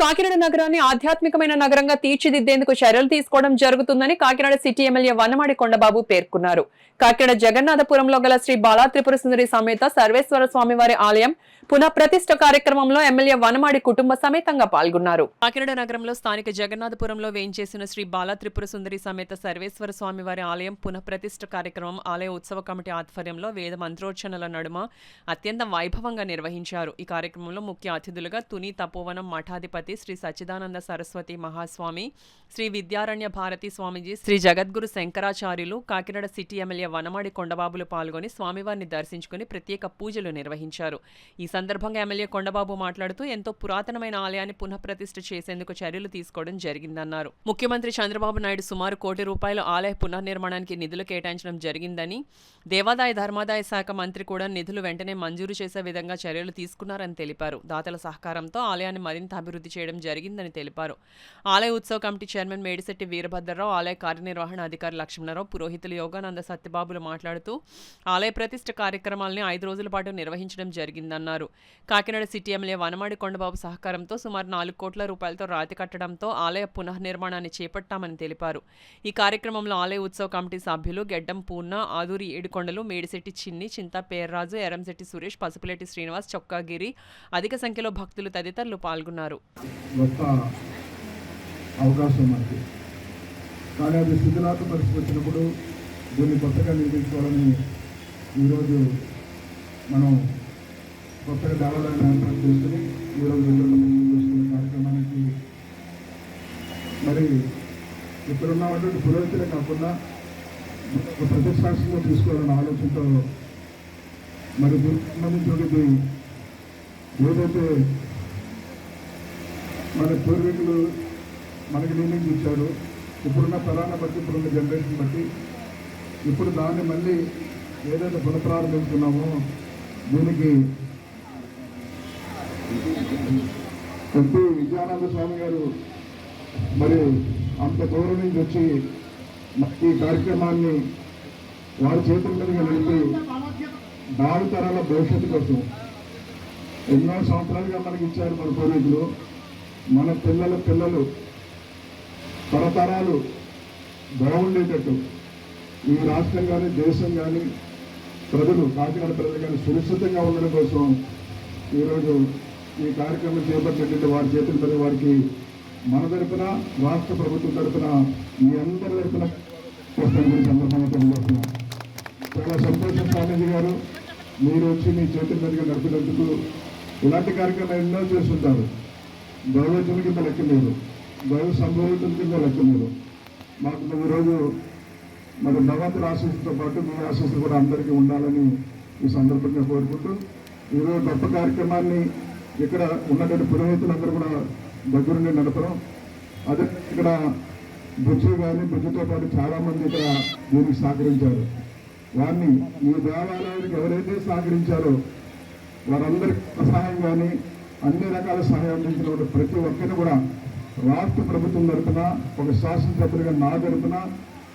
కాకినాడ నగరాన్ని ఆధ్యాత్మికమైన నగరంగా తీర్చిదిద్దేందుకు చర్యలు తీసుకోవడం జరుగుతుందని కాకినాడ సిటీ ఎమ్మెల్యే వనమాడి కొండబాబు పేర్కొన్నారు. కాకినాడ జగన్నాథపురంలో గల శ్రీ బాలా త్రిపుర సుందరి సమేత సర్వేశ్వర స్వామివారి ఆలయం పునఃప్రతిష్ఠ కార్యక్రమంలో ఎమ్మెల్యే వనమాడి కుటుంబ సమేతంగా పాల్గొన్నారు. కాకినాడ నగరంలో స్థానిక జగన్నాథపురంలో వేయించేసిన శ్రీ బాలా త్రిపుర సుందరి సమేత సర్వేశ్వర స్వామివారి ఆలయం పునఃప్రతిష్ఠ కార్యక్రమం ఆలయ ఉత్సవ కమిటీ ఆధ్వర్యంలో వేద మంత్రోచ్చరణల నడుమ అత్యంత వైభవంగా నిర్వహించారు. ఈ కార్యక్రమంలో ముఖ్య అతిథులుగా తుని తపోవనం మఠాధిపతి శ్రీ సచ్చిదానంద సరస్వతి మహాస్వామి, శ్రీ విద్యారణ్య భారతి స్వామిజీ, శ్రీ జగద్గురు శంకరాచార్యులు, కాకినాడ సిటీ ఎమ్మెల్యే వనమాడి కొండబాబులు పాల్గొని స్వామివారిని దర్శించుకుని ప్రత్యేక పూజలు నిర్వహించారు. ఈ సందర్భంగా ఎమ్మెల్యే కొండబాబు మాట్లాడుతూ ఎంతో పురాతనమైన ఆలయాన్ని పునఃప్రతిష్ఠ చేసేందుకు చర్యలు తీసుకోవడం జరిగిందన్నారు. ముఖ్యమంత్రి చంద్రబాబు నాయుడు సుమారు ₹1 కోటి ఆలయ పునర్నిర్మాణానికి నిధులు కేటాయించడం జరిగిందని, దేవాదాయ ధర్మాదాయ శాఖ మంత్రి కూడా నిధులు వెంటనే మంజూరు చేసే విధంగా చర్యలు తీసుకున్నారని తెలిపారు. దాతల సహకారంతో ఆలయాన్ని మరింత అభివృద్ధి చేయడం జరిగిందని తెలిపారు. ఆలయ ఉత్సవ కమిటీ చైర్మన్ మేడిశెట్టి వీరభద్రరావు, ఆలయ కార్యనిర్వహణ అధికారి లక్ష్మణరావు, పురోహితులు యోగానంద సత్యబాబులు మాట్లాడుతూ ఆలయ ప్రతిష్ఠ కార్యక్రమాలని 5 రోజుల పాటు నిర్వహించడం జరిగిందన్నారు. కాకినాడ సిటీ ఎమ్మెల్యే వనమాడి కొండబాబు సహకారంతో సుమారు ₹4 కోట్ల రాతి కట్టడంతో ఆలయ పునఃనిర్మాణాన్ని చేపట్టామని తెలిపారు. ఈ కార్యక్రమంలో ఆలయ ఉత్సవ కమిటీ సభ్యులు గెడ్డం పూర్ణ, ఆదూరి ఏడుకొండలు, మేడిశెట్టి చిన్ని, చింతా పేర్రాజు, ఎరంశెట్టి సురేష్, పసుపులేటి శ్రీనివాస్, చొక్కాగిరి, అధిక సంఖ్యలో భక్తులు తదితరులు పాల్గొన్నారు. అవకాశం మనకి కానీ అది స్థితినాథ పరిస్థితి వచ్చినప్పుడు దీన్ని కొత్తగా నిర్మించుకోవాలని ఈరోజు మనం కొత్తగా దేవాలయాన్ని ఏర్పాటు చేసుకుని ఈరోజు చేసుకునే కార్యక్రమానికి మరి ఇక్కడున్నటువంటి పురోహితులే కాకుండా ప్రతిష్టాంశంగా తీసుకోవాలనే ఆలోచనతో మరి దీనికి సంబంధించినది ఏదైతే మన పూర్వీకులు మనకి నిర్ణయించి ఇచ్చారు, ఇప్పుడున్న తరాన్ని బట్టి, ఇప్పుడున్న జనరేషన్ బట్టి ఇప్పుడు దాన్ని మళ్ళీ ఏదైతే పునఃప్రారంభిస్తున్నామో దీనికి ఎంపీ విద్యానంద స్వామి గారు మరి అంత దూరం నుంచి వచ్చి ఈ కార్యక్రమాన్ని వారి చేతుల మీదుగా నిలిపి భావితరాల భవిష్యత్తు కోసం ఎన్నో సంవత్సరాలుగా మనకి ఇచ్చారు మన పూర్వీకులు. మన పిల్లలు తరతరాలు బాగుండేటట్టు ఈ రాష్ట్రం కానీ దేశం కానీ ప్రజలు, కాకినాడ ప్రజలు కానీ సురక్షితంగా ఉండడం కోసం ఈరోజు ఈ కార్యక్రమం చేపట్టినటువంటి వారి చేతుల మీద వారికి మన తరపున, రాష్ట్ర ప్రభుత్వం తరపున, మీ అందరి తరపున సందర్భంగా తెలియజేస్తున్నాం. చాలా సంతోషం స్వామీజీ గారు, మీరు వచ్చి మీ చేతుల మీదుగా నడిపినందుకు. ఇలాంటి కార్యక్రమాలు ఎన్నో చేస్తుంటారు. దైవజనుల కింద లెక్క లేదు, దైవ సంభవితుల కింద లెక్క లేదు. మాకు ఈరోజు మరి భగవంతుడి ఆశీస్సుతో పాటు మీ ఆశీస్సులు కూడా అందరికీ ఉండాలని ఈ సందర్భంగా కోరుకుంటూ ఈరోజు గొప్ప కార్యక్రమాన్ని ఇక్కడ ఉన్నటువంటి పురోహితులందరూ కూడా దగ్గరుండి నడపడం, అదే ఇక్కడ బుజ్జితో పాటు చాలామంది ఇక్కడ దీనికి సహకరించారు. వారిని ఈ దేవాలయానికి ఎవరైతే సహకరించారో వారందరికీ సహాయం కానీ అన్ని రకాల సహాయం అందించిన ప్రతి ఒక్కరిని కూడా రాష్ట్ర ప్రభుత్వం తరపున, ఒక శాసనసభ్యులుగా నా తరపున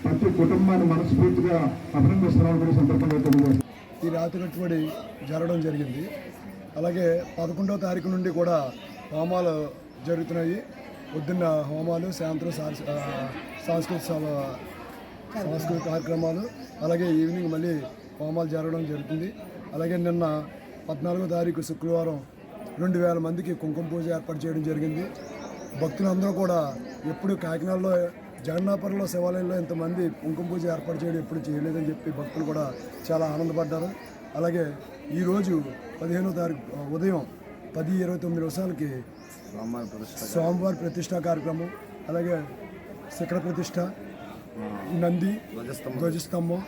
ప్రతి కుటుంబాన్ని మనస్ఫూర్తిగా అభినందిస్తున్నామని సందర్భంగా తెలియజేస్తాను. ఈ రాత్రి కట్టుబడి జరగడం జరిగింది. అలాగే 11వ తారీఖు నుండి కూడా హోమాలు జరుగుతున్నాయి. పొద్దున్న హోమాలు, సాయంత్రం సాంస్కృతిక కార్యక్రమాలు, అలాగే ఈవినింగ్ మళ్ళీ హోమాలు జరగడం జరుగుతుంది. అలాగే నిన్న 14వ తారీఖు శుక్రవారం 2000 మందికి కుంకుమ పూజ ఏర్పాటు చేయడం జరిగింది. భక్తులందరూ కూడా ఎప్పుడు కాకినాడలో జగన్నాథపురంలో శివాలయంలో ఇంతమంది కుంకుమ పూజ ఏర్పాటు చేయడం ఎప్పుడు చేయలేదని చెప్పి భక్తులు కూడా చాలా ఆనందపడ్డారు. అలాగే ఈరోజు 15వ తారీఖు ఉదయం 10:29 స్వామివారి ప్రతిష్ఠా కార్యక్రమం, అలాగే శిఖర ప్రతిష్ఠ, నంది ధ్వజస్తంభం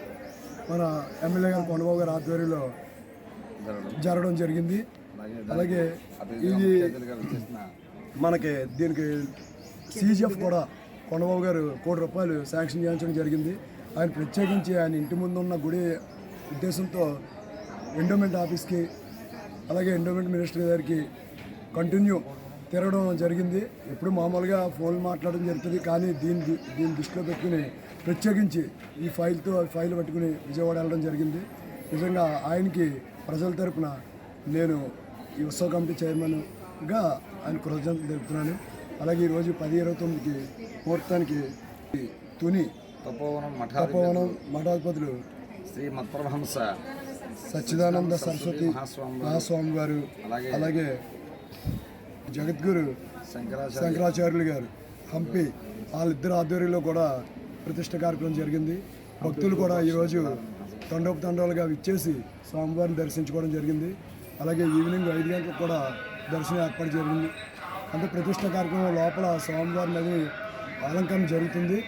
మన ఎమ్మెల్యే గారు కొండబాబు గారి ఆధ్వర్యంలో జరగడం జరిగింది. అలాగే ఇది మనకి దీనికి CGF కూడా కొండబాబు గారు ₹1 కోటి శాంక్షన్ చేయించడం జరిగింది. ఆయన ప్రత్యేకించి ఆయన ఇంటి ముందు ఉన్న గుడి ఉద్దేశంతో ఎండోమెంట్ ఆఫీస్కి, అలాగే ఎండోమెంట్ మినిస్టర్ గారికి కంటిన్యూ తిరగడం జరిగింది. ఎప్పుడు మామూలుగా ఫోన్లు మాట్లాడడం జరుగుతుంది, కానీ దీన్ని దృష్టిలో పెట్టుకుని ప్రత్యేకించి ఈ ఫైల్ పట్టుకుని విజయవాడ వెళ్ళడం జరిగింది. నిజంగా ఆయనకి ప్రజల తరపున నేను ఈ ఉత్సవ కమిటీ చైర్మన్గా ఆయన కృతజ్ఞతలు తెలుపుతున్నాను. అలాగే ఈరోజు 10/29కి ముహూర్తానికి తుని తపోవనం తపోవనం మఠాధిపతులు శ్రీ మత్పరమహంస సచ్చిదానంద సరస్వతి మహాస్వామి గారు, అలాగే జగద్గురు శంకరాచార్యులు గారు హంపి వాళ్ళిద్దరు ఆధ్వర్యంలో కూడా ప్రతిష్ట కార్యక్రమం జరిగింది. భక్తులు కూడా ఈరోజు తండోపతండాలుగా విచ్చేసి స్వామివారిని దర్శించుకోవడం జరిగింది. అలాగే ఈవినింగ్ 5 గంటలకు కూడా దర్శనం ఏర్పాటు జరిగింది. అంటే ప్రతిష్ట కార్యక్రమం లోపల స్వామివారిని అది అలంకరణ జరుగుతుంది.